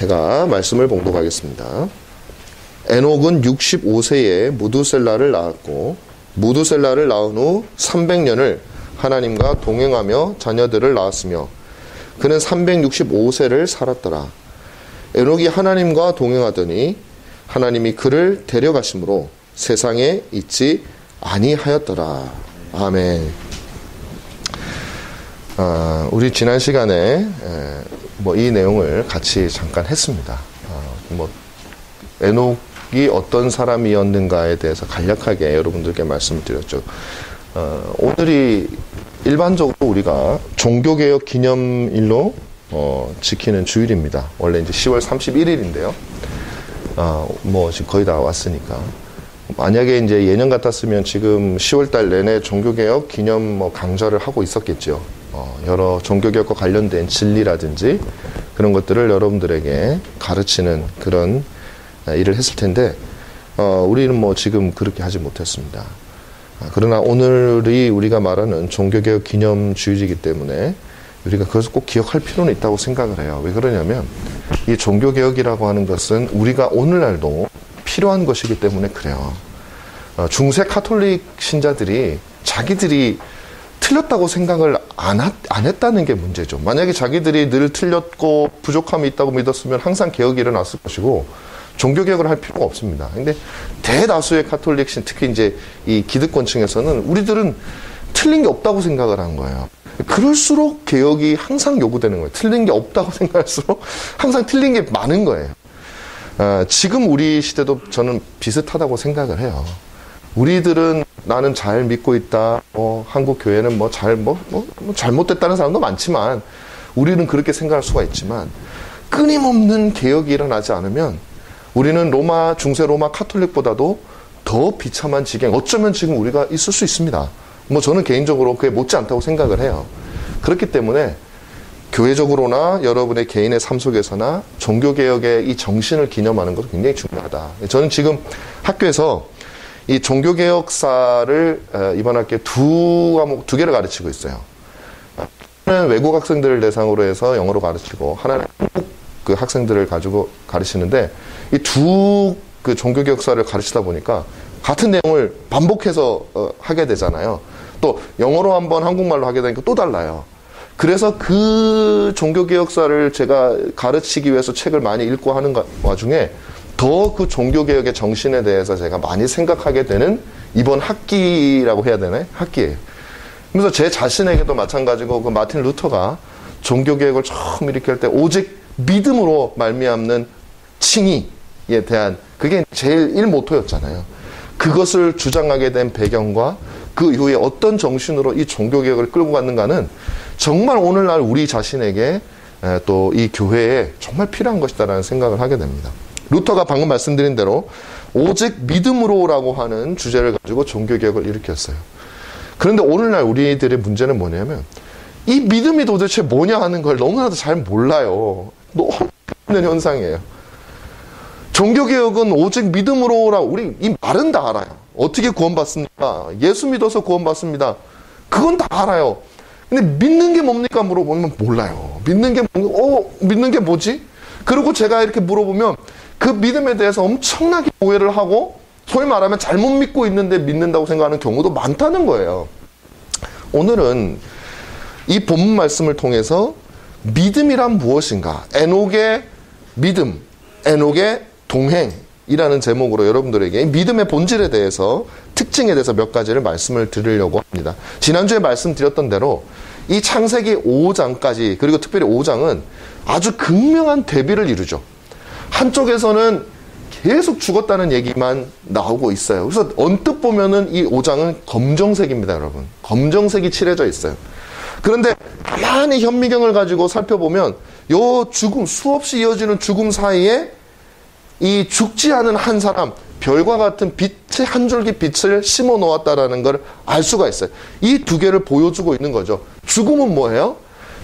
제가 말씀을 봉독하겠습니다. 에녹은 65세에 무두셀라를 낳았고 무두셀라를 낳은 후 300년을 하나님과 동행하며 자녀들을 낳았으며 그는 365세를 살았더라. 에녹이 하나님과 동행하더니 하나님이 그를 데려가심으로 세상에 있지 아니하였더라. 아멘. 우리 지난 시간에 이 내용을 같이 잠깐 했습니다. 에녹이 어떤 사람이었는가에 대해서 간략하게 여러분들께 말씀을 드렸죠. 오늘이 일반적으로 우리가 종교개혁 기념일로 지키는 주일입니다. 원래 이제 10월 31일인데요. 지금 거의 다 왔으니까. 만약에 이제 예년 같았으면 지금 10월달 내내 종교개혁 기념 강좌를 하고 있었겠죠. 여러 종교개혁과 관련된 진리라든지 그런 것들을 여러분들에게 가르치는 그런 일을 했을 텐데, 우리는 지금 그렇게 하지 못했습니다. 그러나 오늘이 우리가 말하는 종교개혁 기념주일이기 때문에 우리가 그것을 꼭 기억할 필요는 있다고 생각을 해요. 왜 그러냐면 이 종교개혁이라고 하는 것은 우리가 오늘날도 필요한 것이기 때문에 그래요. 중세 카톨릭 신자들이 자기들이 틀렸다고 생각을 안 했다는 게 문제죠. 만약에 자기들이 늘 틀렸고 부족함이 있다고 믿었으면 항상 개혁이 일어났을 것이고 종교개혁을 할 필요가 없습니다. 근데 대다수의 카톨릭 신, 특히 이제 이 기득권층에서는 우리들은 틀린 게 없다고 생각을 한 거예요. 그럴수록 개혁이 항상 요구되는 거예요. 틀린 게 없다고 생각할수록 항상 틀린 게 많은 거예요. 지금 우리 시대도 저는 비슷하다고 생각을 해요. 우리들은 나는 잘 믿고 있다. 한국 교회는 잘못됐다는 사람도 많지만 우리는 그렇게 생각할 수가 있지만 끊임없는 개혁이 일어나지 않으면 우리는 중세 로마 카톨릭보다도 더 비참한 지경, 어쩌면 지금 우리가 있을 수 있습니다. 저는 개인적으로 그게 못지않다고 생각을 해요. 그렇기 때문에 교회적으로나 여러분의 개인의 삶 속에서나 종교개혁의 이 정신을 기념하는 것도 굉장히 중요하다. 저는 지금 학교에서 이 종교개혁사를 이번 학기에 두 개를 가르치고 있어요. 하나는 외국 학생들을 대상으로 해서 영어로 가르치고 하나는 한국 그 학생들을 가지고 가르치는데 이 두 그 종교개혁사를 가르치다 보니까 같은 내용을 반복해서 하게 되잖아요. 또 영어로 한번 한국말로 하게 되니까 또 달라요. 그래서 그 종교개혁사를 제가 가르치기 위해서 책을 많이 읽고 하는 와중에 더 그 종교개혁의 정신에 대해서 제가 많이 생각하게 되는 이번 학기라고 해야 되나요? 학기예요. 그래서 제 자신에게도 마찬가지고 그 마틴 루터가 종교개혁을 처음 일으킬 때 오직 믿음으로 말미암는 칭의에 대한 그게 제일 1모토였잖아요. 그것을 주장하게 된 배경과 그 이후에 어떤 정신으로 이 종교개혁을 끌고 갔는가는 정말 오늘날 우리 자신에게 또 이 교회에 정말 필요한 것이다라는 생각을 하게 됩니다. 루터가 방금 말씀드린 대로 오직 믿음으로라고 하는 주제를 가지고 종교개혁을 일으켰어요. 그런데 오늘날 우리들의 문제는 뭐냐면 이 믿음이 도대체 뭐냐 하는 걸 너무나도 잘 몰라요. 너무 힘든 현상이에요. 종교개혁은 오직 믿음으로라고 우리 이 말은 다 알아요. 어떻게 구원받습니까? 예수 믿어서 구원받습니다. 그건 다 알아요. 근데 믿는 게 뭡니까? 물어보면 몰라요. 믿는 게 뭐지? 그리고 제가 이렇게 물어보면 그 믿음에 대해서 엄청나게 오해를 하고 소위 말하면 잘못 믿고 있는데 믿는다고 생각하는 경우도 많다는 거예요. 오늘은 이 본문 말씀을 통해서 믿음이란 무엇인가? 에녹의 믿음, 에녹의 동행이라는 제목으로 여러분들에게 믿음의 본질에 대해서 특징에 대해서 몇 가지를 말씀을 드리려고 합니다. 지난주에 말씀드렸던 대로 이 창세기 5장까지 그리고 특별히 5장은 아주 극명한 대비를 이루죠. 한쪽에서는 계속 죽었다는 얘기만 나오고 있어요. 그래서 언뜻 보면은 이 5장은 검정색입니다, 여러분. 검정색이 칠해져 있어요. 그런데 가만히 현미경을 가지고 살펴보면 요 죽음, 수없이 이어지는 죽음 사이에 이 죽지 않은 한 사람, 별과 같은 빛의 한 줄기 빛을 심어 놓았다라는 걸 알 수가 있어요. 이 두 개를 보여주고 있는 거죠. 죽음은 뭐예요?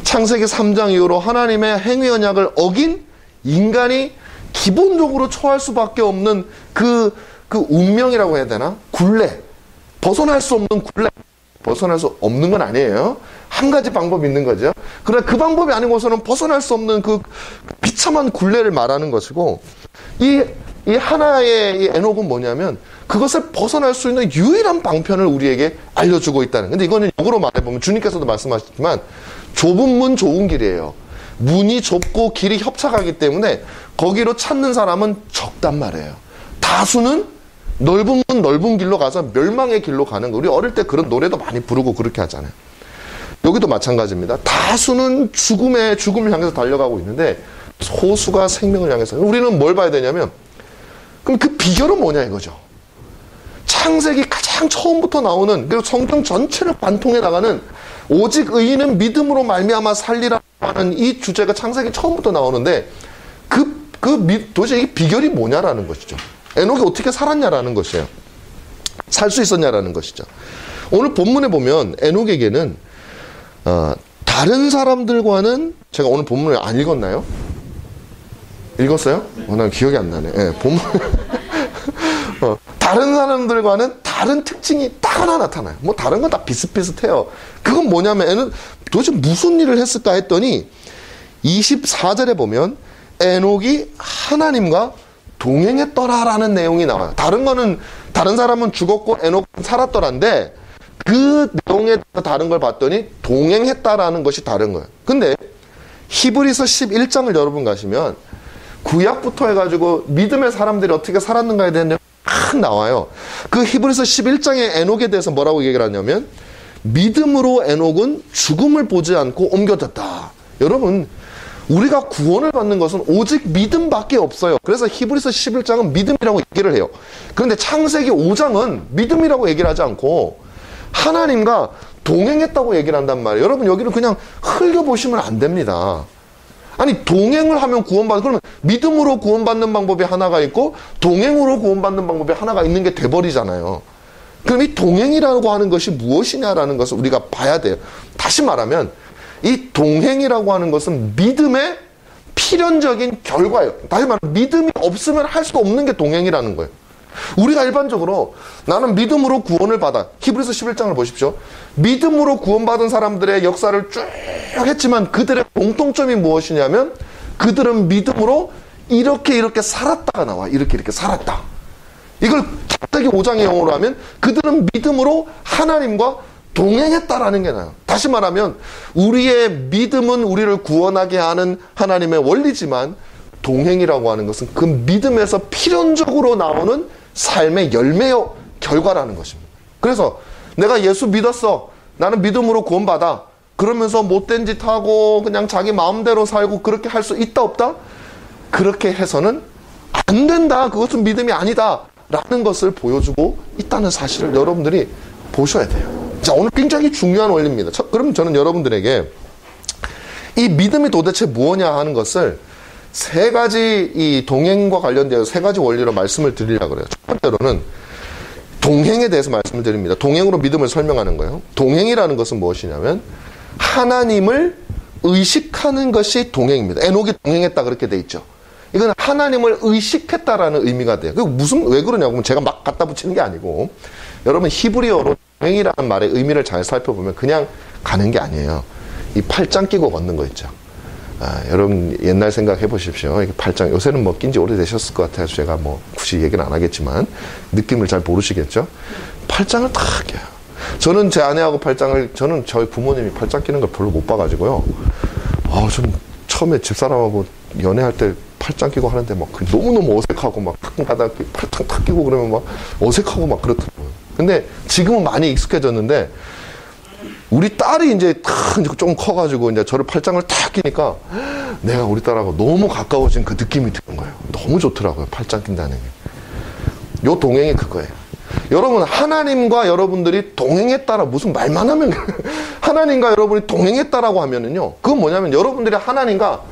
창세기 3장 이후로 하나님의 행위 언약을 어긴 인간이 기본적으로 처할 수밖에 없는 그 운명이라고 해야 되나? 굴레. 벗어날 수 없는 굴레. 벗어날 수 없는 건 아니에요. 한 가지 방법이 있는 거죠. 그러나 그 방법이 아니고서는 벗어날 수 없는 그 비참한 굴레를 말하는 것이고, 이 하나의 이 에녹은 뭐냐면 그것을 벗어날 수 있는 유일한 방편을 우리에게 알려주고 있다는. 근데 이거는 역으로 말해보면 주님께서도 말씀하셨지만 좁은 문 좁은 길이에요. 문이 좁고 길이 협착하기 때문에 거기로 찾는 사람은 적단 말이에요. 다수는 넓은 문 넓은 길로 가서 멸망의 길로 가는 거. 우리 어릴 때 그런 노래도 많이 부르고 그렇게 하잖아요. 여기도 마찬가지입니다. 다수는 죽음을 향해서 달려가고 있는데 소수가 생명을 향해서. 우리는 뭘 봐야 되냐면, 그럼 그 비결은 뭐냐 이거죠. 창세기 가장 처음부터 나오는, 그리고 성경 전체를 관통해 나가는 오직 의인은 믿음으로 말미암아 살리라 하는 이 주제가 창세기 처음부터 나오는데, 도대체 이 비결이 뭐냐라는 것이죠. 에녹이 어떻게 살았냐라는 것이에요. 살 수 있었냐라는 것이죠. 오늘 본문에 보면 에녹에게는 다른 사람들과는, 제가 오늘 본문을 안 읽었나요? 읽었어요? 난 기억이 안 나네. 네, 본문. 다른 사람들과는 다른 특징이 딱 하나 나타나요. 뭐 다른 건 다 비슷비슷해요. 그건 뭐냐면 에녹 도대체 무슨 일을 했을까 했더니 24절에 보면 에녹이 하나님과 동행했더라라는 내용이 나와요. 다른 사람은 죽었고 에녹은 살았더란데 그 내용에 다른 걸 봤더니 동행했다라는 것이 다른 거예요. 근데 히브리서 11장을 여러분 가시면 구약부터 해가지고 믿음의 사람들이 어떻게 살았는가에 대한 내용이 막 나와요. 그 히브리서 11장의 에녹에 대해서 뭐라고 얘기를 하냐면 믿음으로 에녹은 죽음을 보지 않고 옮겨졌다. 여러분, 우리가 구원을 받는 것은 오직 믿음밖에 없어요. 그래서 히브리서 11장은 믿음이라고 얘기를 해요. 그런데 창세기 5장은 믿음이라고 얘기를 하지 않고 하나님과 동행했다고 얘기를 한단 말이에요. 여러분, 여기는 그냥 흘려보시면 안 됩니다. 아니, 동행을 하면 구원받는, 그러면 믿음으로 구원받는 방법이 하나가 있고 동행으로 구원받는 방법이 하나가 있는 게 돼버리잖아요. 그럼 이 동행이라고 하는 것이 무엇이냐라는 것을 우리가 봐야 돼요. 다시 말하면 이 동행이라고 하는 것은 믿음의 필연적인 결과예요. 다시 말하면 믿음이 없으면 할 수 없는 게 동행이라는 거예요. 우리가 일반적으로 나는 믿음으로 구원을 받아. 히브리서 11장을 보십시오. 믿음으로 구원받은 사람들의 역사를 쭉 했지만 그들의 공통점이 무엇이냐면 그들은 믿음으로 이렇게 살았다가 나와. 이렇게 살았다. 이걸 창세기 5장의 영어로 하면 그들은 믿음으로 하나님과 동행했다라는 게 나요. 다시 말하면 우리의 믿음은 우리를 구원하게 하는 하나님의 원리지만 동행이라고 하는 것은 그 믿음에서 필연적으로 나오는 삶의 열매요 결과라는 것입니다. 그래서 내가 예수 믿었어. 나는 믿음으로 구원받아. 그러면서 못된 짓 하고 그냥 자기 마음대로 살고 그렇게 할 수 있다 없다? 그렇게 해서는 안 된다. 그것은 믿음이 아니다. 라는 것을 보여주고 있다는 사실을 여러분들이 보셔야 돼요. 자, 오늘 굉장히 중요한 원리입니다. 그럼 저는 여러분들에게 이 믿음이 도대체 무엇냐 하는 것을 세 가지 이 동행과 관련되어 세 가지 원리로 말씀을 드리려고 그래요. 첫 번째로는 동행에 대해서 말씀을 드립니다. 동행으로 믿음을 설명하는 거예요. 동행이라는 것은 무엇이냐면 하나님을 의식하는 것이 동행입니다. 에녹이 동행했다 그렇게 돼 있죠. 이건 하나님을 의식했다라는 의미가 돼요. 왜 그러냐고 하면 제가 막 갖다 붙이는 게 아니고 여러분 히브리어로 동행이라는 말의 의미를 잘 살펴보면 그냥 가는 게 아니에요. 이 팔짱 끼고 걷는 거 있죠. 여러분 옛날 생각해 보십시오. 이게 팔짱 요새는 뭐 낀지 오래되셨을 것 같아서 제가 뭐 굳이 얘기는 안 하겠지만 느낌을 잘 모르시겠죠. 팔짱을 딱 껴요. 저는 제 아내하고 저는 저희 부모님이 팔짱 끼는 걸 별로 못 봐가지고요. 전 처음에 집사람하고 연애할 때 팔짱 끼고 하는데 막 너무너무 어색하고 막 가끔 가다가 팔짱 탁 끼고 그러면 막 어색하고 막 그렇더라고요. 근데 지금은 많이 익숙해졌는데 우리 딸이 이제 좀 커가지고 이제 저를 팔짱을 탁 끼니까 내가 우리 딸하고 너무 가까워진 그 느낌이 드는 거예요. 너무 좋더라고요. 팔짱 낀다는 게. 요 동행이 그거예요. 여러분 하나님과 여러분들이 동행했다라 무슨 말만 하면 하나님과 여러분이 동행했다라고 하면은요. 그건 뭐냐면 여러분들이 하나님과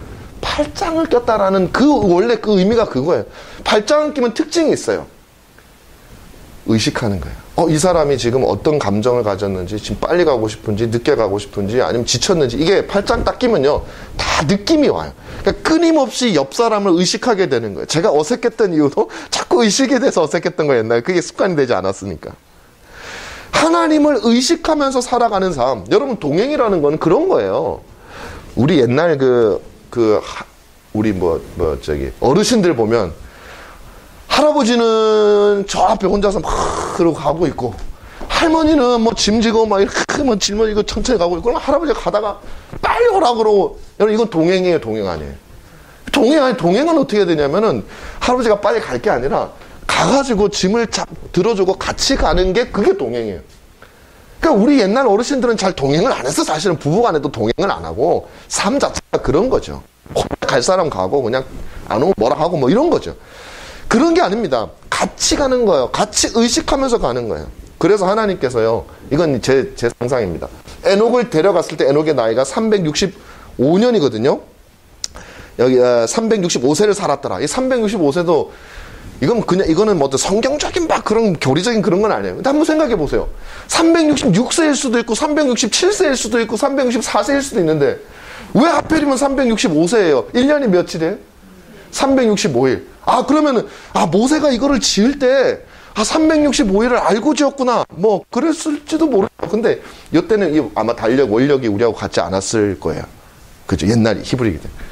팔짱을 꼈다라는 원래 그 의미가 그거예요. 팔짱을 끼면 특징이 있어요. 의식하는 거예요. 이 사람이 지금 어떤 감정을 가졌는지, 지금 빨리 가고 싶은지, 늦게 가고 싶은지, 아니면 지쳤는지, 이게 팔짱 딱 끼면요, 다 느낌이 와요. 그러니까 끊임없이 옆 사람을 의식하게 되는 거예요. 제가 어색했던 이유도 자꾸 의식에 대해서 어색했던 거예요, 옛날에. 그게 습관이 되지 않았으니까. 하나님을 의식하면서 살아가는 삶. 여러분, 동행이라는 건 그런 거예요. 우리 옛날 우리 어르신들 보면, 할아버지는 저 앞에 혼자서 막 그러고 가고 있고, 할머니는 뭐 짐 지고 막 이렇게 뭐 짊어지고 천천히 가고 있고, 그럼 할아버지가 가다가 빨리 오라 그러고, 여러분, 이건 동행이에요, 동행 아니에요? 동행은 어떻게 해야 되냐면은, 할아버지가 빨리 갈 게 아니라, 가가지고 짐을 들어주고 같이 가는 게 그게 동행이에요. 그러니까 우리 옛날 어르신들은 잘 동행을 안 했어. 사실은 부부간에도 동행을 안 하고, 삶 자체가 그런 거죠. 갈 사람 가고, 그냥 안 오면 뭐라 하고 뭐 이런 거죠. 그런 게 아닙니다. 같이 가는 거예요. 같이 의식하면서 가는 거예요. 그래서 하나님께서요, 이건 제 상상입니다. 에녹을 데려갔을 때 에녹의 나이가 365년이거든요. 여기 365세를 살았더라. 이 365세도 이거는 뭐 어떤 성경적인 막 그런 교리적인 그런 건 아니에요. 근데 한번 생각해 보세요. 366세일 수도 있고 367세일 수도 있고 364세일 수도 있는데 왜 하필이면 365세예요? 1년이 며칠이에요? 365일. 그러면은 모세가 이거를 지을 때 365일을 알고 지었구나. 뭐 그랬을지도 모르겠어요. 근데 이때는 아마 원력이 우리하고 같지 않았을 거예요. 그죠? 옛날 히브리기 때문에.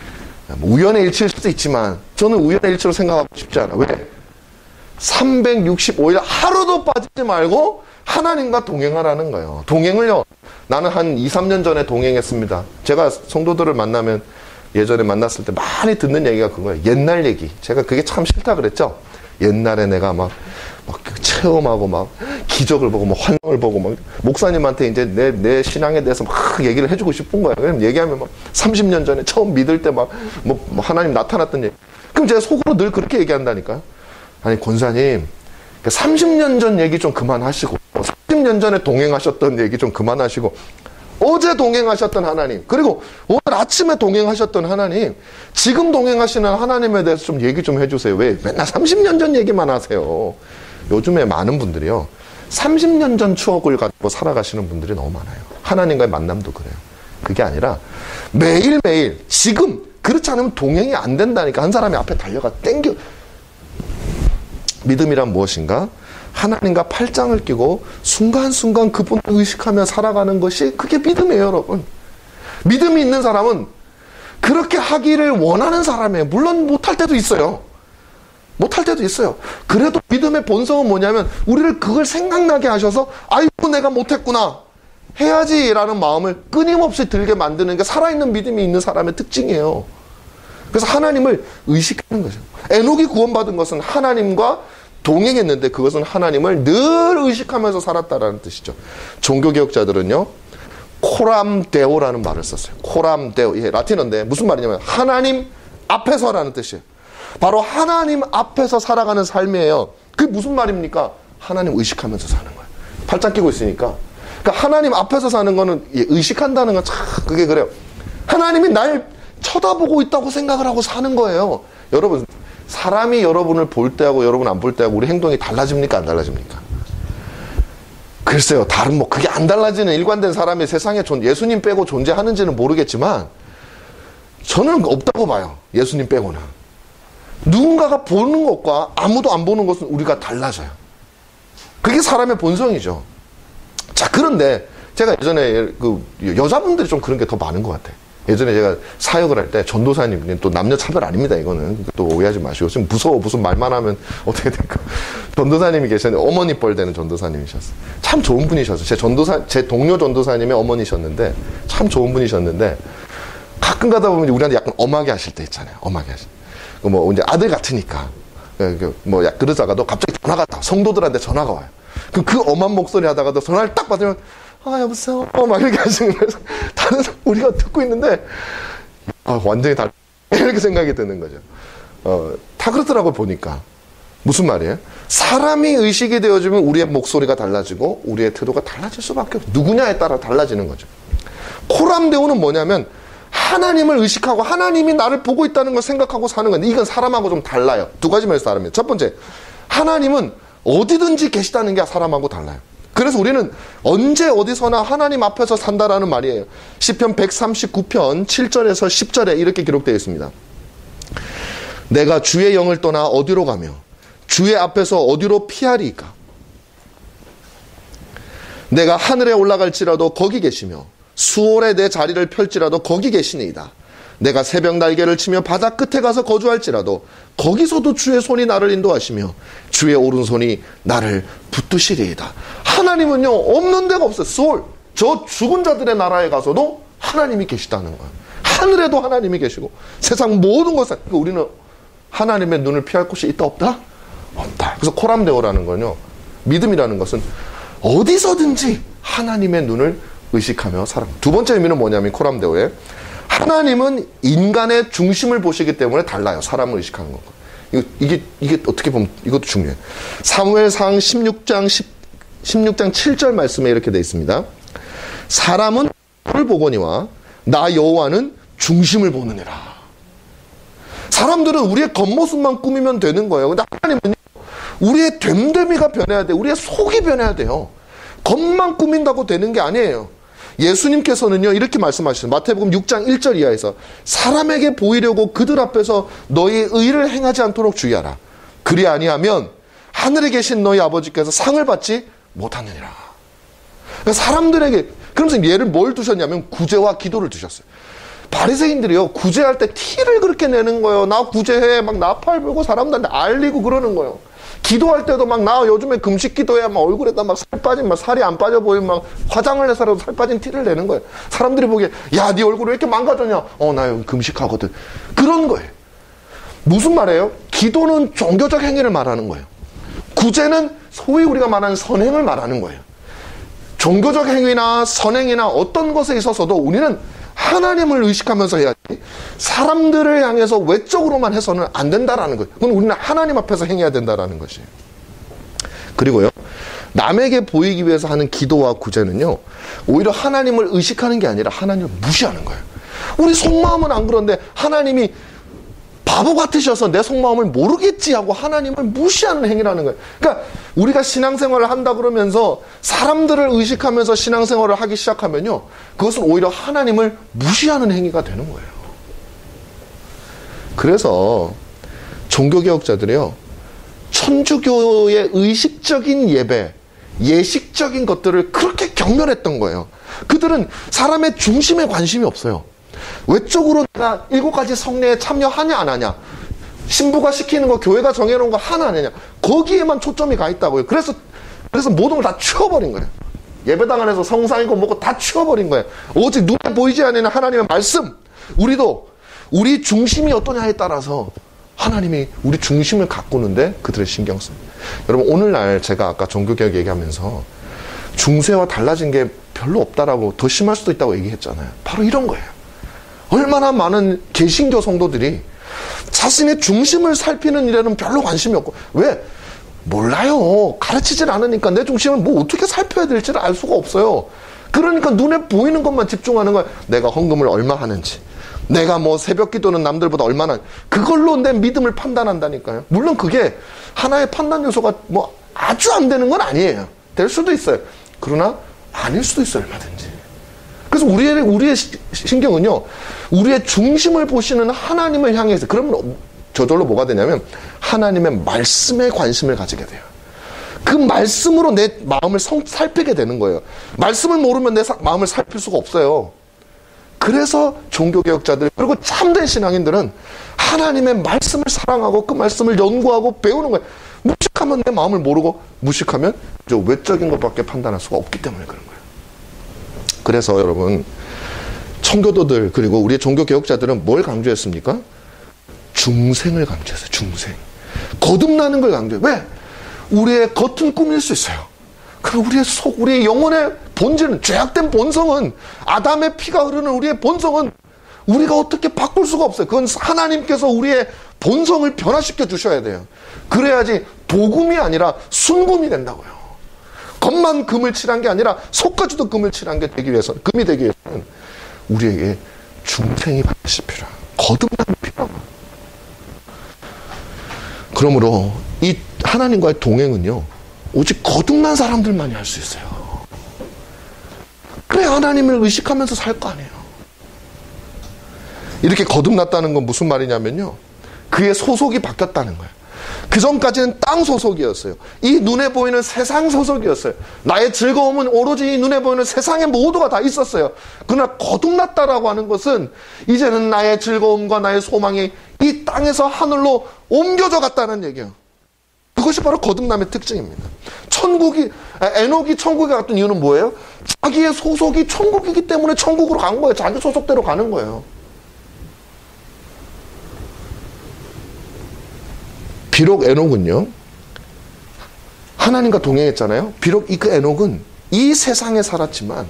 우연의 일치일 수도 있지만 저는 우연의 일치로 생각하고 싶지 않아. 왜? 365일 하루도 빠지지 말고 하나님과 동행하라는 거예요. 동행을요, 나는 한 2, 3년 전에 동행했습니다. 제가 성도들을 만나면 예전에 만났을 때 많이 듣는 얘기가 그거예요. 옛날 얘기. 제가 그게 참 싫다 그랬죠. 옛날에 내가 막 체험하고 막 기적을 보고 막 환상을 보고 막 목사님한테 이제 내 신앙에 대해서 막 얘기를 해주고 싶은 거야. 그럼 얘기하면 막 30년 전에 처음 믿을 때 막 뭐 하나님 나타났던 얘기. 그럼 제가 속으로 늘 그렇게 얘기한다니까. 아니 권사님, 30년 전 얘기 좀 그만하시고 30년 전에 동행하셨던 얘기 좀 그만하시고 어제 동행하셨던 하나님, 그리고 오늘 아침에 동행하셨던 하나님, 지금 동행하시는 하나님에 대해서 좀 얘기 좀 해주세요. 왜 맨날 30년 전 얘기만 하세요? 요즘에 많은 분들이요, 30년 전 추억을 가지고 살아가시는 분들이 너무 많아요. 하나님과의 만남도 그래요. 그게 아니라 매일매일 지금, 그렇지 않으면 동행이 안 된다니까. 한 사람이 앞에 달려가 땡겨. 믿음이란 무엇인가? 하나님과 팔짱을 끼고 순간순간 그분을 의식하며 살아가는 것이, 그게 믿음이에요, 여러분. 믿음이 있는 사람은 그렇게 하기를 원하는 사람이에요. 물론 못할 때도 있어요. 못할 때도 있어요. 그래도 믿음의 본성은 뭐냐면 우리를 그걸 생각나게 하셔서 아이고 내가 못했구나, 해야지라는 마음을 끊임없이 들게 만드는 게 살아있는 믿음이 있는 사람의 특징이에요. 그래서 하나님을 의식하는 거죠. 에녹이 구원받은 것은 하나님과 동행했는데 그것은 하나님을 늘 의식하면서 살았다라는 뜻이죠. 종교개혁자들은요, 코람데오라는 말을 썼어요. 코람데오. 예, 라틴어인데 무슨 말이냐면 하나님 앞에서라는 뜻이에요. 바로 하나님 앞에서 살아가는 삶이에요. 그게 무슨 말입니까? 하나님 의식하면서 사는 거예요. 팔짱 끼고 있으니까. 그러니까 하나님 앞에서 사는 거는, 의식한다는 건 참 그게 그래요. 하나님이 날 쳐다보고 있다고 생각을 하고 사는 거예요. 여러분, 사람이 여러분을 볼 때하고 여러분 안 볼 때하고 우리 행동이 달라집니까? 안 달라집니까? 글쎄요, 그게 안 달라지는 일관된 사람이 세상에 예수님 빼고 존재하는지는 모르겠지만 저는 없다고 봐요. 예수님 빼고는. 누군가가 보는 것과 아무도 안 보는 것은 우리가 달라져요. 그게 사람의 본성이죠. 자, 그런데 제가 예전에 여자분들이 좀 그런 게 더 많은 것 같아요. 예전에 제가 사역을 할 때 전도사님, 또 남녀 차별 아닙니다, 이거는. 또 오해하지 마시고. 지금 무서워. 무슨 말만 하면 어떻게 될까. 전도사님이 계셨는데, 어머니 뻘 되는 전도사님이셨어요. 참 좋은 분이셨어요. 제 동료 전도사님의 어머니셨는데, 참 좋은 분이셨는데, 가끔 가다 보면 우리한테 약간 엄하게 하실 때 있잖아요. 엄하게 하실 때. 이제 아들 같으니까. 그러다가도 갑자기 전화가 다, 성도들한테 전화가 와요. 그 엄한 목소리 하다가도 전화를 딱 받으면, 여보세요? 막 이렇게 하시는 거예요. 다른 사람, 우리가 듣고 있는데, 완전히 이렇게 생각이 드는 거죠. 다 그렇더라고요, 보니까. 무슨 말이에요? 사람이 의식이 되어지면 우리의 목소리가 달라지고, 우리의 태도가 달라질 수밖에 없어요. 누구냐에 따라 달라지는 거죠. 코람데오는 뭐냐면, 하나님을 의식하고, 하나님이 나를 보고 있다는 걸 생각하고 사는 건데, 이건 사람하고 좀 달라요. 두 가지 면에서 다릅니다. 첫 번째, 하나님은 어디든지 계시다는 게 사람하고 달라요. 그래서 우리는 언제 어디서나 하나님 앞에서 산다라는 말이에요. 시편 139편 7절에서 10절에 이렇게 기록되어 있습니다. 내가 주의 영을 떠나 어디로 가며 주의 앞에서 어디로 피하리이까? 내가 하늘에 올라갈지라도 거기 계시며 수월에 내 자리를 펼지라도 거기 계시니이다. 내가 새벽 날개를 치며 바다 끝에 가서 거주할지라도 거기서도 주의 손이 나를 인도하시며 주의 오른손이 나를 붙드시리이다. 하나님은요, 없는 데가 없어요. 수월, 저 죽은 자들의 나라에 가서도 하나님이 계시다는 거예요. 하늘에도 하나님이 계시고 세상 모든 것에, 우리는 하나님의 눈을 피할 곳이 있다 없다? 없다. 그래서 코람데오라는 건요, 믿음이라는 것은 어디서든지 하나님의 눈을 의식하며 살아. 두 번째 의미는 뭐냐면 코람데오에 하나님은 인간의 중심을 보시기 때문에 달라요. 사람을 의식하는 거. 이게 어떻게 보면 이것도 중요해요. 사무엘상 16장 7절 말씀에 이렇게 되어 있습니다. 사람은 를 보거니와 나 여호와는 중심을 보느니라. 사람들은 우리의 겉모습만 꾸미면 되는 거예요. 근데 하나님은요, 우리의 됨됨이가 변해야 돼요. 우리의 속이 변해야 돼요. 겉만 꾸민다고 되는 게 아니에요. 예수님께서는요, 이렇게 말씀하셨어요. 마태복음 6장 1절 이하에서 사람에게 보이려고 그들 앞에서 너희의 의를 행하지 않도록 주의하라. 그리 아니하면 하늘에 계신 너희 아버지께서 상을 받지 못하느니라. 그러니까 사람들에게, 그러면서 예를 뭘 두셨냐면 구제와 기도를 두셨어요. 바리새인들이요, 구제할 때 티를 그렇게 내는 거예요. 나 구제해, 막 나팔 불고 사람들한테 알리고 그러는 거예요. 기도할 때도 막 나 요즘에 금식 기도해, 막 얼굴에다 막 살 빠진, 막 살이 안 빠져 보이면 막 화장을 해서라도 살 빠진 티를 내는 거예요. 사람들이 보기에, 야, 네 얼굴 왜 이렇게 망가졌냐? 나 여기 금식하거든. 그런 거예요. 무슨 말이에요? 기도는 종교적 행위를 말하는 거예요. 구제는 소위 우리가 말하는 선행을 말하는 거예요. 종교적 행위나 선행이나 어떤 것에 있어서도 우리는 하나님을 의식하면서 해야지 사람들을 향해서 외적으로만 해서는 안 된다라는 거예요. 그건 우리는 하나님 앞에서 행해야 된다라는 것이에요. 그리고요, 남에게 보이기 위해서 하는 기도와 구제는요, 오히려 하나님을 의식하는 게 아니라 하나님을 무시하는 거예요. 우리 속마음은 안 그런데 하나님이 바보 같으셔서 내 속마음을 모르겠지 하고 하나님을 무시하는 행위라는 거예요. 그러니까 우리가 신앙생활을 한다 그러면서 사람들을 의식하면서 신앙생활을 하기 시작하면요, 그것은 오히려 하나님을 무시하는 행위가 되는 거예요. 그래서 종교개혁자들이요, 천주교의 의식적인 예배, 예식적인 것들을 그렇게 경멸했던 거예요. 그들은 사람의 중심에 관심이 없어요. 외적으로 내가 7가지 성례에 참여하냐 안 하냐, 신부가 시키는 거, 교회가 정해놓은 거 하나 안 하냐, 거기에만 초점이 가 있다고요. 그래서 모든 걸 다 치워버린 거예요. 예배당 안에서 성상이고 뭐고 다 치워버린 거예요. 오직 눈에 보이지 않는 하나님의 말씀, 우리도 우리 중심이 어떠냐에 따라서 하나님이 우리 중심을 가꾸는데 그들의 신경 씁니다. 여러분, 오늘날 제가 아까 종교개혁 얘기하면서 중세와 달라진 게 별로 없다라고, 더 심할 수도 있다고 얘기했잖아요. 바로 이런 거예요. 얼마나 많은 개신교 성도들이 자신의 중심을 살피는 일에는 별로 관심이 없고, 왜? 몰라요. 가르치질 않으니까 내 중심을 뭐 어떻게 살펴야 될지를 알 수가 없어요. 그러니까 눈에 보이는 것만 집중하는 거예요. 내가 헌금을 얼마 하는지, 내가 뭐 새벽 기도는 남들보다 얼마나, 그걸로 내 믿음을 판단한다니까요. 물론 그게 하나의 판단 요소가 뭐 아주 안 되는 건 아니에요. 될 수도 있어요. 그러나 아닐 수도 있어요, 얼마든지. 그래서 우리의 신경은요, 우리의 중심을 보시는 하나님을 향해서, 그러면 저절로 뭐가 되냐면 하나님의 말씀에 관심을 가지게 돼요. 그 말씀으로 내 마음을 살피게 되는 거예요. 말씀을 모르면 내 마음을 살필 수가 없어요. 그래서 종교개혁자들, 그리고 참된 신앙인들은 하나님의 말씀을 사랑하고 그 말씀을 연구하고 배우는 거예요. 무식하면 내 마음을 모르고, 무식하면 저 외적인 것밖에 판단할 수가 없기 때문에 그런 거예요. 그래서 여러분, 청교도들 그리고 우리의 종교개혁자들은 뭘 강조했습니까? 중생을 강조했어요. 중생. 거듭나는 걸 강조해요. 왜? 우리의 겉은 꾸밀 수 있어요. 그럼 우리의 속, 우리의 영혼의 본질은, 죄악된 본성은, 아담의 피가 흐르는 우리의 본성은 우리가 어떻게 바꿀 수가 없어요. 그건 하나님께서 우리의 본성을 변화시켜 주셔야 돼요. 그래야지 도금이 아니라 순금이 된다고요. 겉만 금을 칠한 게 아니라 속까지도 금을 칠한 게 되기 위해서, 금이 되기 위해서는 우리에게 중생이 반드시 필요하고 거듭남이 필요하고. 그러므로 이 하나님과의 동행은요, 오직 거듭난 사람들만이 할 수 있어요. 그래, 하나님을 의식하면서 살 거 아니에요. 이렇게 거듭났다는 건 무슨 말이냐면요, 그의 소속이 바뀌었다는 거예요. 그 전까지는 땅 소속이었어요. 이 눈에 보이는 세상 소속이었어요. 나의 즐거움은 오로지 이 눈에 보이는 세상의 모두가 다 있었어요. 그러나 거듭났다라고 하는 것은 이제는 나의 즐거움과 나의 소망이 이 땅에서 하늘로 옮겨져 갔다는 얘기예요. 그것이 바로 거듭남의 특징입니다. 에녹이 천국에 갔던 이유는 뭐예요? 자기의 소속이 천국이기 때문에 천국으로 간 거예요. 자기 소속대로 가는 거예요. 비록 에녹은요, 하나님과 동행했잖아요. 비록 그 에녹은 이 세상에 살았지만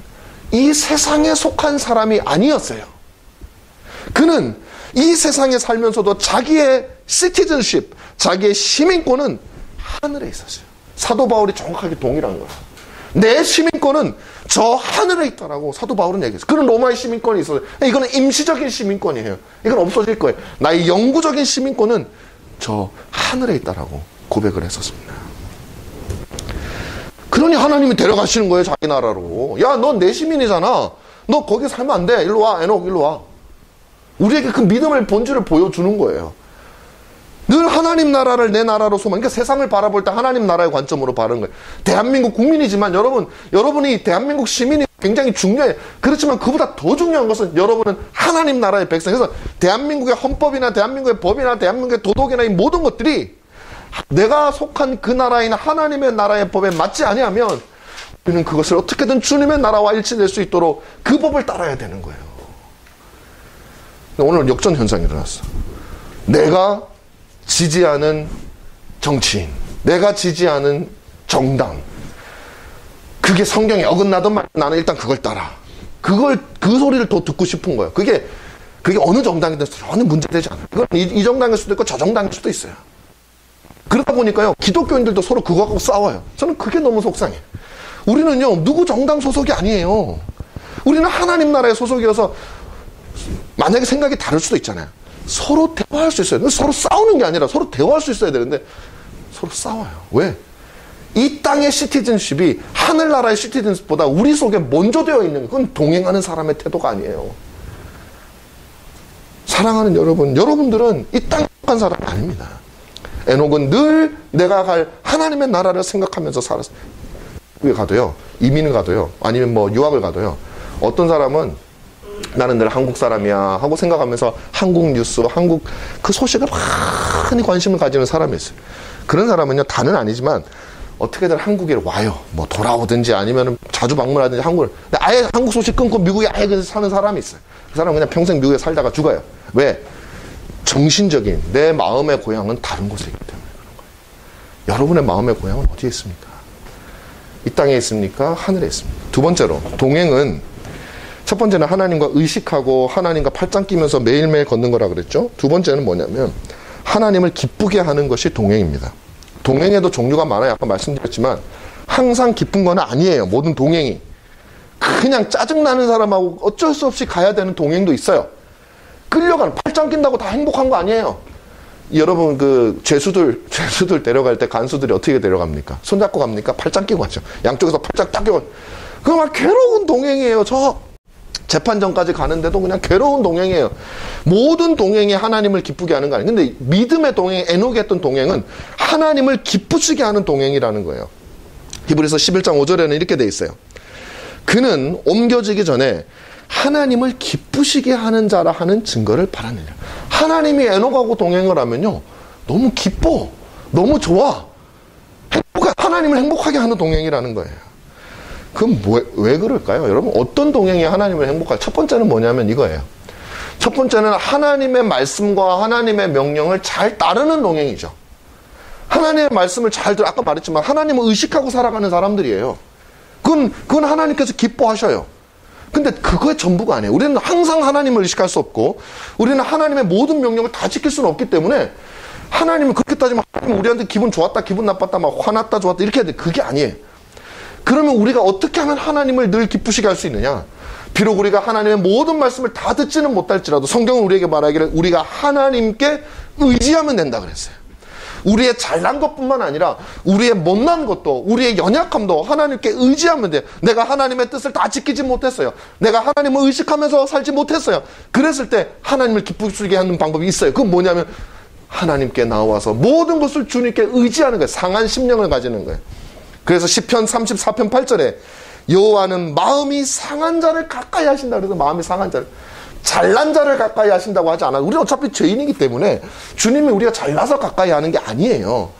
이 세상에 속한 사람이 아니었어요. 그는 이 세상에 살면서도 자기의 시티즌십, 자기의 시민권은 하늘에 있었어요. 사도 바울이 정확하게 동일한 거예요. 내 시민권은 저 하늘에 있다라고 사도 바울은 얘기했어요. 그는 로마의 시민권이 있어요. 이거는 임시적인 시민권이에요. 이건 없어질 거예요. 나의 영구적인 시민권은 저 하늘에 있다라고 고백을 했었습니다. 그러니 하나님이 데려가시는 거예요. 자기 나라로. 야, 넌 내 시민이잖아. 너 거기 살면 안 돼. 일로 와. 에녹 일로 와. 우리에게 그 믿음의 본질을 보여주는 거예요. 늘 하나님 나라를 내 나라로 소망. 그러니까 세상을 바라볼 때 하나님 나라의 관점으로 바라는 거예요. 대한민국 국민이지만 여러분이 대한민국 시민이 굉장히 중요해요. 그렇지만 그보다 더 중요한 것은 여러분은 하나님 나라의 백성. 그래서 대한민국의 헌법이나 대한민국의 법이나 대한민국의 도덕이나 이 모든 것들이 내가 속한 그 나라인 하나님의 나라의 법에 맞지 아니하면 우리는 그것을 어떻게든 주님의 나라와 일치될 수 있도록 그 법을 따라야 되는 거예요. 오늘 역전 현상이 일어났어. 내가 지지하는 정치인, 내가 지지하는 정당, 그게 성경에 어긋나든 말, 나는 일단 그걸 따라. 그 소리를 더 듣고 싶은 거예요. 그게 어느 정당이든 전혀 문제되지 않아요. 이건 이 정당일 수도 있고 저 정당일 수도 있어요. 그러다 보니까요, 기독교인들도 서로 그거 갖고 싸워요. 저는 그게 너무 속상해요. 우리는요, 누구 정당 소속이 아니에요. 우리는 하나님 나라의 소속이어서 만약에 생각이 다를 수도 있잖아요. 서로 대화할 수 있어요. 서로 싸우는 게 아니라 서로 대화할 수 있어야 되는데 서로 싸워요. 왜? 이 땅의 시티즌십이 하늘나라의 시티즌십보다 우리 속에 먼저 되어 있는 건 동행하는 사람의 태도가 아니에요. 사랑하는 여러분들은 이 땅에 속한 사람이 아닙니다. 에녹은 늘 내가 갈 하나님의 나라를 생각하면서 살았어요. 미국에 가도요, 이민을 가도요, 아니면 뭐 유학을 가도요, 어떤 사람은 나는 늘 한국 사람이야 하고 생각하면서 한국 뉴스, 한국 그 소식에 많이 관심을 가지는 사람이 있어요. 그런 사람은요, 다는 아니지만 어떻게든 한국에 와요. 뭐 돌아오든지 아니면 자주 방문하든지 한국을. 근데 아예 한국 소식 끊고 미국에 아예 그래서 사는 사람이 있어요. 그 사람은 그냥 평생 미국에 살다가 죽어요. 왜? 정신적인 내 마음의 고향은 다른 곳에 있기 때문에 그런 거예요. 여러분의 마음의 고향은 어디에 있습니까? 이 땅에 있습니까? 하늘에 있습니까? 두 번째로, 동행은 첫 번째는 하나님과 의식하고 하나님과 팔짱 끼면서 매일매일 걷는 거라 그랬죠. 두 번째는 뭐냐면 하나님을 기쁘게 하는 것이 동행입니다. 동행에도 종류가 많아요. 아까 말씀드렸지만 항상 기쁜 건 아니에요. 모든 동행이. 그냥 짜증나는 사람하고 어쩔 수 없이 가야 되는 동행도 있어요. 끌려가는, 팔짱 낀다고 다 행복한 거 아니에요. 여러분 그 죄수들 데려갈 때 간수들이 어떻게 데려갑니까? 손잡고 갑니까? 팔짱 끼고 가죠. 양쪽에서 팔짱 딱 끼고. 그거 막 괴로운 동행이에요. 저 재판전까지 가는데도 그냥 괴로운 동행이에요. 모든 동행이 하나님을 기쁘게 하는 거 아니에요. 근데 믿음의 동행, 에녹이 했던 동행은 하나님을 기쁘시게 하는 동행이라는 거예요. 히브리서 11장 5절에는 이렇게 돼 있어요. 그는 옮겨지기 전에 하나님을 기쁘시게 하는 자라 하는 증거를 바라느냐. 하나님이 에녹하고 동행을 하면요, 너무 기뻐, 너무 좋아, 하나님을 행복하게 하는 동행이라는 거예요. 그럼 왜 그럴까요? 여러분, 어떤 동행이 하나님을 행복할까요? 첫 번째는 뭐냐면 이거예요. 첫 번째는 하나님의 말씀과 하나님의 명령을 잘 따르는 동행이죠. 하나님의 말씀을 잘 아까 말했지만 하나님을 의식하고 살아가는 사람들이에요. 그건 하나님께서 기뻐하셔요. 근데 그거의 전부가 아니에요. 우리는 항상 하나님을 의식할 수 없고, 우리는 하나님의 모든 명령을 다 지킬 수는 없기 때문에, 하나님은 그렇게 따지면 하나님 우리한테 기분 좋았다, 기분 나빴다, 막 화났다, 좋았다 이렇게 해야 돼. 그게 아니에요. 그러면 우리가 어떻게 하면 하나님을 늘 기쁘시게 할 수 있느냐? 비록 우리가 하나님의 모든 말씀을 다 듣지는 못할지라도 성경은 우리에게 말하기를 우리가 하나님께 의지하면 된다 그랬어요. 우리의 잘난 것뿐만 아니라 우리의 못난 것도, 우리의 연약함도 하나님께 의지하면 돼요. 내가 하나님의 뜻을 다 지키지 못했어요. 내가 하나님을 의식하면서 살지 못했어요. 그랬을 때 하나님을 기쁘시게 하는 방법이 있어요. 그건 뭐냐면 하나님께 나와서 모든 것을 주님께 의지하는 거예요. 상한 심령을 가지는 거예요. 그래서 시편 34편 8절에 여호와는 마음이 상한 자를 가까이 하신다. 그래서 마음이 상한 자를, 잘난 자를 가까이 하신다고 하지 않아요. 우리는 어차피 죄인이기 때문에 주님이 우리가 잘나서 가까이 하는 게 아니에요.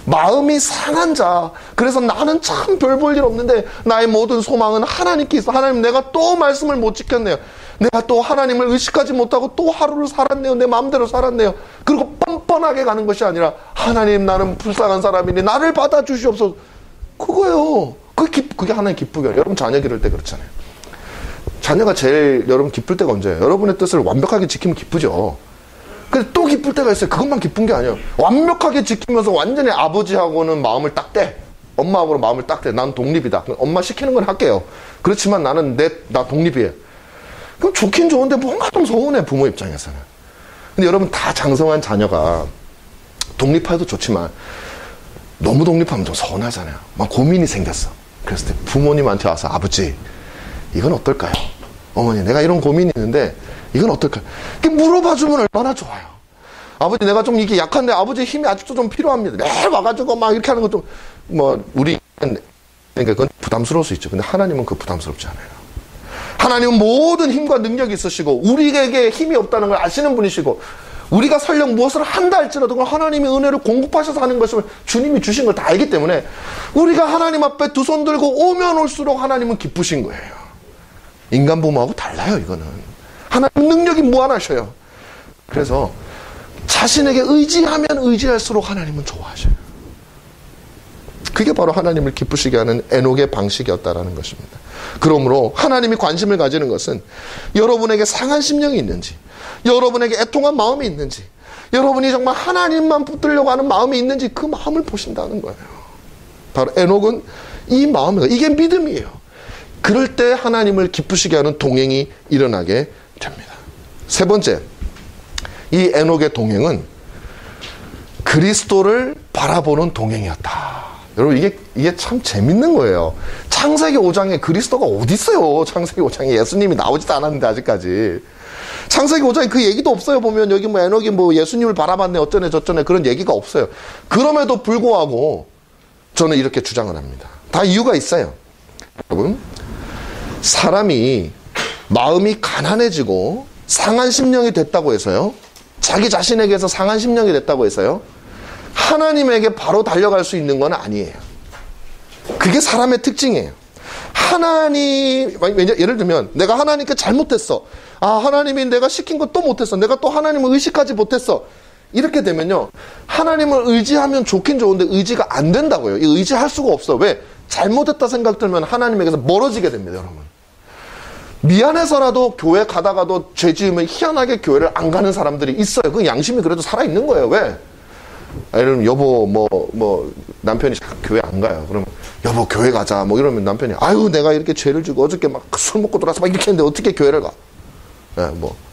마음이 상한 자. 그래서 나는 참 별 볼 일 없는데 나의 모든 소망은 하나님께 있어. 하나님, 내가 또 말씀을 못 지켰네요. 내가 또 하나님을 의식하지 못하고 또 하루를 살았네요. 내 마음대로 살았네요. 그리고 뻔뻔하게 가는 것이 아니라 하나님, 나는 불쌍한 사람이니 나를 받아주시옵소서. 그거예요. 그게 하나님 기쁘게. 여러분 자녀 기를 때 그렇잖아요. 자녀가 제일 여러분 기쁠 때가 언제예요? 여러분의 뜻을 완벽하게 지키면 기쁘죠. 근데 또 기쁠 때가 있어요. 그것만 기쁜 게 아니에요. 완벽하게 지키면서 완전히 아버지하고는 마음을 딱 떼. 엄마하고는 마음을 딱 떼. 난 독립이다. 엄마 시키는 건 할게요. 그렇지만 나는 나 독립이에요. 그럼 좋긴 좋은데 뭔가 좀 서운해, 부모 입장에서는. 근데 여러분 다 장성한 자녀가 독립해도 좋지만 너무 독립하면 좀 서운하잖아요. 막 고민이 생겼어. 그랬을 때 부모님한테 와서 아버지, 이건 어떨까요? 어머니, 내가 이런 고민이 있는데 이건 어떨까요? 이렇게 물어봐주면 얼마나 좋아요. 아버지, 내가 좀 이게 약한데 아버지 힘이 아직도 좀 필요합니다. 매일 와가지고 막 이렇게 하는 것도 그러니까 그건 부담스러울 수 있죠. 근데 하나님은 그 부담스럽지 않아요. 하나님은 모든 힘과 능력이 있으시고 우리에게 힘이 없다는 걸 아시는 분이시고, 우리가 설령 무엇을 한다 할지라도 그건 하나님의 은혜를 공급하셔서 하는 것을 주님이 주신 걸 다 알기 때문에 우리가 하나님 앞에 두 손 들고 오면 올수록 하나님은 기쁘신 거예요. 인간 부모하고 달라요. 이거는 하나님 능력이 무한하셔요. 그래서 자신에게 의지하면 의지할수록 하나님은 좋아하셔요. 그게 바로 하나님을 기쁘시게 하는 에녹의 방식이었다라는 것입니다. 그러므로 하나님이 관심을 가지는 것은 여러분에게 상한 심령이 있는지, 여러분에게 애통한 마음이 있는지, 여러분이 정말 하나님만 붙들려고 하는 마음이 있는지 그 마음을 보신다는 거예요. 바로 에녹은 이 마음이에요. 이게 믿음이에요. 그럴 때 하나님을 기쁘시게 하는 동행이 일어나게 됩니다. 세 번째, 이 에녹의 동행은 그리스도를 바라보는 동행이었다. 여러분 이게 참 재밌는 거예요. 창세기 5장에 그리스도가 어디 있어요? 창세기 5장에 예수님이 나오지도 않았는데 아직까지. 창세기 5장에 그 얘기도 없어요. 보면 여기 에녹이 예수님을 바라봤네 어쩌네 저쩌네 그런 얘기가 없어요. 그럼에도 불구하고 저는 이렇게 주장을 합니다. 다 이유가 있어요. 여러분, 사람이 마음이 가난해지고 상한 심령이 됐다고 해서요, 자기 자신에게서 상한 심령이 됐다고 해서요, 하나님에게 바로 달려갈 수 있는 건 아니에요. 그게 사람의 특징이에요. 예를 들면 내가 하나님께 잘못했어. 하나님이 내가 시킨 거 또 못했어. 내가 또 하나님을 의식하지 못했어. 이렇게 되면요, 하나님을 의지하면 좋긴 좋은데 의지가 안 된다고요. 의지할 수가 없어. 왜? 잘못했다 생각 들면 하나님에게서 멀어지게 됩니다. 여러분, 미안해서라도 교회 가다가도 죄 지으면 희한하게 교회를 안 가는 사람들이 있어요. 그 양심이 그래도 살아있는 거예요. 왜? 예를 들면 여보 남편이 교회 안 가요. 그러면 여보 교회 가자 이러면 남편이 아유 내가 이렇게 죄를 지고 어저께 막 술 먹고 돌아서 막 이렇게 했는데 어떻게 교회를 가?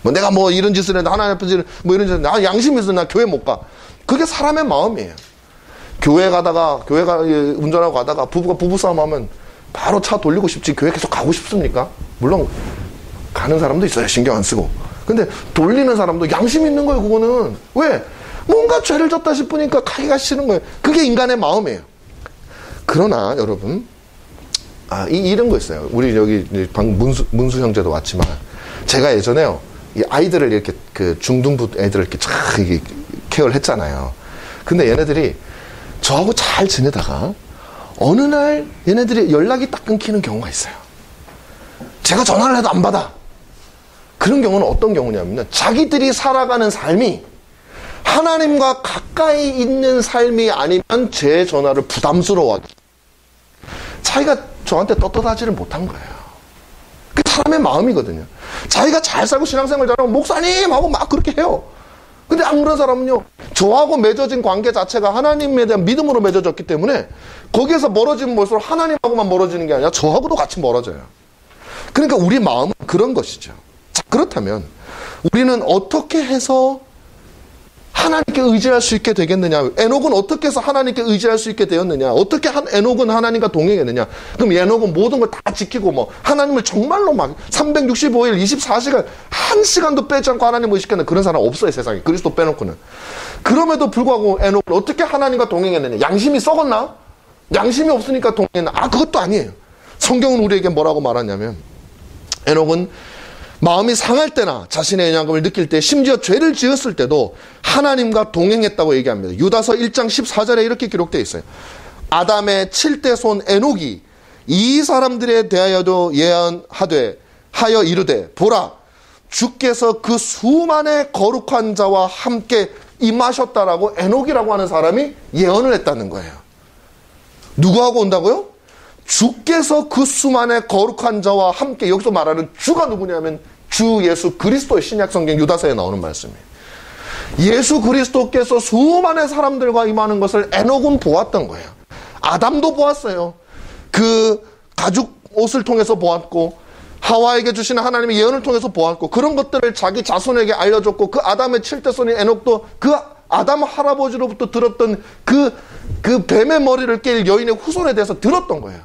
내가 이런 짓을 했는데 하나님 앞에서 이런 짓을 했는데 양심이 있어 나 교회 못 가. 그게 사람의 마음이에요. 교회가 운전하고 가다가 부부가 부부싸움 하면 바로 차 돌리고 싶지 교회 계속 가고 싶습니까? 물론 가는 사람도 있어요. 신경 안 쓰고. 근데 돌리는 사람도 양심 있는 거예요. 그거는. 왜? 뭔가 죄를 졌다 싶으니까 가기가 싫은 거예요. 그게 인간의 마음이에요. 그러나 여러분, 이런 거 있어요. 우리 여기 방금 문수 형제도 왔지만 제가 예전에요, 이 아이들을 이렇게 중등부 애들을 이렇게 케어를 했잖아요. 근데 얘네들이 저하고 잘 지내다가 어느 날 얘네들이 연락이 딱 끊기는 경우가 있어요. 제가 전화를 해도 안 받아. 그런 경우는 어떤 경우냐면 자기들이 살아가는 삶이 하나님과 가까이 있는 삶이 아니면 제 전화를 부담스러워. 자기가 저한테 떳떳하지를 못한 거예요. 그게 사람의 마음이거든요. 자기가 잘 살고 신앙생활 잘하면 목사님 하고 막 그렇게 해요. 근데 안 그런 사람은요, 저하고 맺어진 관계 자체가 하나님에 대한 믿음으로 맺어졌기 때문에 거기에서 멀어지면 멀수록 하나님하고만 멀어지는 게 아니라 저하고도 같이 멀어져요. 그러니까 우리 마음은 그런 것이죠. 자, 그렇다면 우리는 어떻게 해서 하나님께 의지할 수 있게 되겠느냐? 에녹은 어떻게 해서 하나님께 의지할 수 있게 되었느냐? 어떻게 에녹은 하나님과 동행했느냐? 그럼 에녹은 모든 걸 다 지키고 뭐 하나님을 정말로 막 365일 24시간 한 시간도 빼지 않고 하나님을 의식하는 그런 사람 없어요, 세상에. 그리스도 빼놓고는. 그럼에도 불구하고 에녹은 어떻게 하나님과 동행했느냐? 양심이 썩었나? 양심이 없으니까 동행했나? 그것도 아니에요. 성경은 우리에게 뭐라고 말하냐면 에녹은 마음이 상할 때나 자신의 연약함을 느낄 때, 심지어 죄를 지었을 때도 하나님과 동행했다고 얘기합니다. 유다서 1장 14절에 이렇게 기록되어 있어요. 아담의 7대 손 에녹이 이 사람들에 대하여도 하여 이르되 보라, 주께서 그 수만의 거룩한 자와 함께 임하셨다라고 에녹이라고 하는 사람이 예언을 했다는 거예요. 누구하고 온다고요? 주께서 그 수만의 거룩한 자와 함께. 여기서 말하는 주가 누구냐면 주 예수 그리스도의 신약성경 유다서에 나오는 말씀이에요. 예수 그리스도께서 수많은 사람들과 임하는 것을 에녹은 보았던 거예요. 아담도 보았어요. 그 가죽 옷을 통해서 보았고, 하와에게 주시는 하나님의 예언을 통해서 보았고, 그런 것들을 자기 자손에게 알려줬고, 그 아담의 7대손인 에녹도 그 아담 할아버지로부터 들었던 그 뱀의 머리를 깰 여인의 후손에 대해서 들었던 거예요.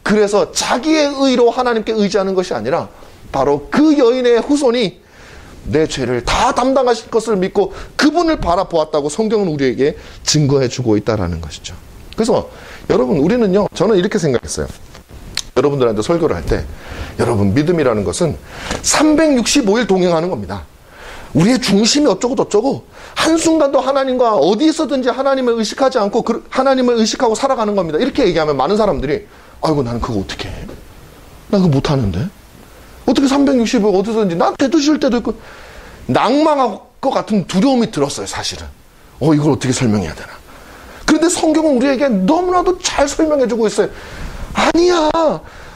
그래서 자기의 의로 하나님께 의지하는 것이 아니라 바로 그 여인의 후손이 내 죄를 다 담당하실 것을 믿고 그분을 바라보았다고 성경은 우리에게 증거해 주고 있다는 것이죠. 그래서 여러분, 우리는요, 저는 이렇게 생각했어요. 여러분들한테 설교를 할 때, 여러분, 믿음이라는 것은 365일 동행하는 겁니다. 우리의 중심이 어쩌고 저쩌고 한순간도 하나님과 어디 있어든지 하나님을 의식하지 않고 하나님을 의식하고 살아가는 겁니다. 이렇게 얘기하면 많은 사람들이 아이고, 나는 그거 어떻게 해? 나 그거 못하는데? 어떻게 365일 어디서든지, 난 때도 쉴 때도 있고, 낭망할 것 같은 두려움이 들었어요, 사실은. 이걸 어떻게 설명해야 되나? 그런데 성경은 우리에게 너무나도 잘 설명해주고 있어요. 아니야,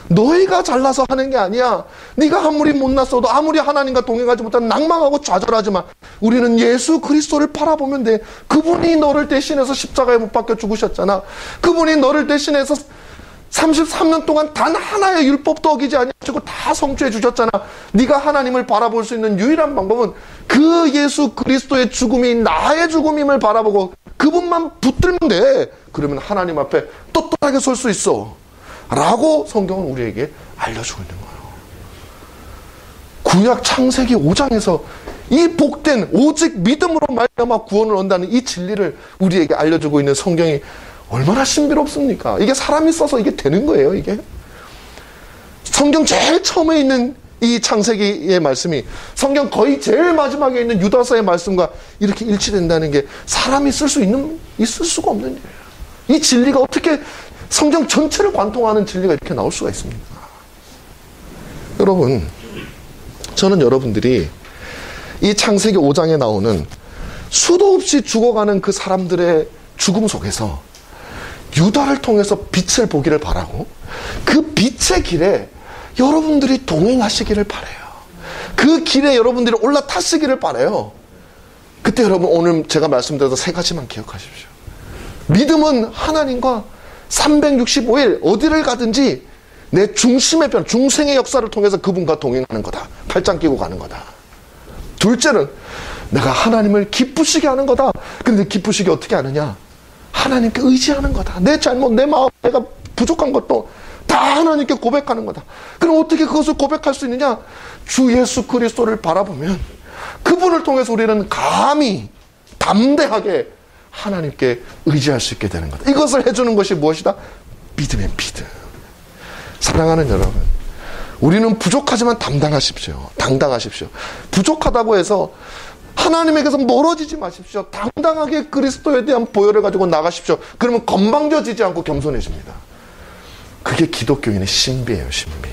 너희가 잘나서 하는 게 아니야. 네가 아무리 못났어도, 아무리 하나님과 동행하지 못하면 낭망하고 좌절하지 마. 우리는 예수 그리스도를 바라보면 돼. 그분이 너를 대신해서 십자가에 못 박혀 죽으셨잖아. 그분이 너를 대신해서 33년 동안 단 하나의 율법도 어기지 아니하시고 다 성취해 주셨잖아. 네가 하나님을 바라볼 수 있는 유일한 방법은 그 예수 그리스도의 죽음이 나의 죽음임을 바라보고 그분만 붙들면 돼. 그러면 하나님 앞에 떳떳하게 설 수 있어 라고 성경은 우리에게 알려주고 있는 거예요. 구약 창세기 5장에서 이 복된 오직 믿음으로 말미암아 구원을 얻는다는 이 진리를 우리에게 알려주고 있는 성경이 얼마나 신비롭습니까? 이게 사람이 써서 이게 되는 거예요, 이게. 성경 제일 처음에 있는 이 창세기의 말씀이 성경 거의 제일 마지막에 있는 유다서의 말씀과 이렇게 일치된다는 게 사람이 있을 수가 없는 일이에요. 이 진리가 어떻게 성경 전체를 관통하는 진리가 이렇게 나올 수가 있습니까? 여러분, 저는 여러분들이 이 창세기 5장에 나오는 수도 없이 죽어가는 그 사람들의 죽음 속에서 유다를 통해서 빛을 보기를 바라고 그 빛의 길에 여러분들이 동행하시기를 바라요. 그 길에 여러분들이 올라타시기를 바라요. 그때 여러분, 오늘 제가 말씀드려서 세 가지만 기억하십시오. 믿음은 하나님과 365일 어디를 가든지 내 중심의 변, 중생의 역사를 통해서 그분과 동행하는 거다. 팔짱 끼고 가는 거다. 둘째는 내가 하나님을 기쁘시게 하는 거다. 근데 기쁘시게 어떻게 하느냐? 하나님께 의지하는 거다. 내 잘못, 내 마음, 내가 부족한 것도 다 하나님께 고백하는 거다. 그럼 어떻게 그것을 고백할 수 있느냐? 주 예수 그리스도를 바라보면 그분을 통해서 우리는 감히 담대하게 하나님께 의지할 수 있게 되는 거다. 이것을 해주는 것이 무엇이다? 믿음의 믿음. 사랑하는 여러분, 우리는 부족하지만 당당하십시오. 부족하다고 해서 하나님에게서 멀어지지 마십시오. 당당하게 그리스도에 대한 보혈을 가지고 나가십시오. 그러면 건방져지지 않고 겸손해집니다. 그게 기독교인의 신비예요, 신비.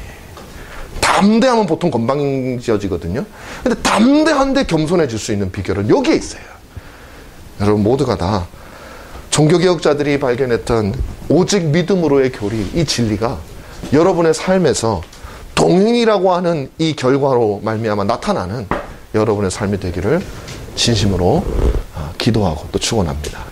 담대하면 보통 건방져지거든요. 근데 담대한데 겸손해질 수 있는 비결은 여기에 있어요. 여러분 모두가 다 종교개혁자들이 발견했던 오직 믿음으로의 교리, 이 진리가 여러분의 삶에서 동행이라고 하는 이 결과로 말미암아 나타나는 여러분의 삶이 되기를 진심으로 기도하고 또 축원합니다.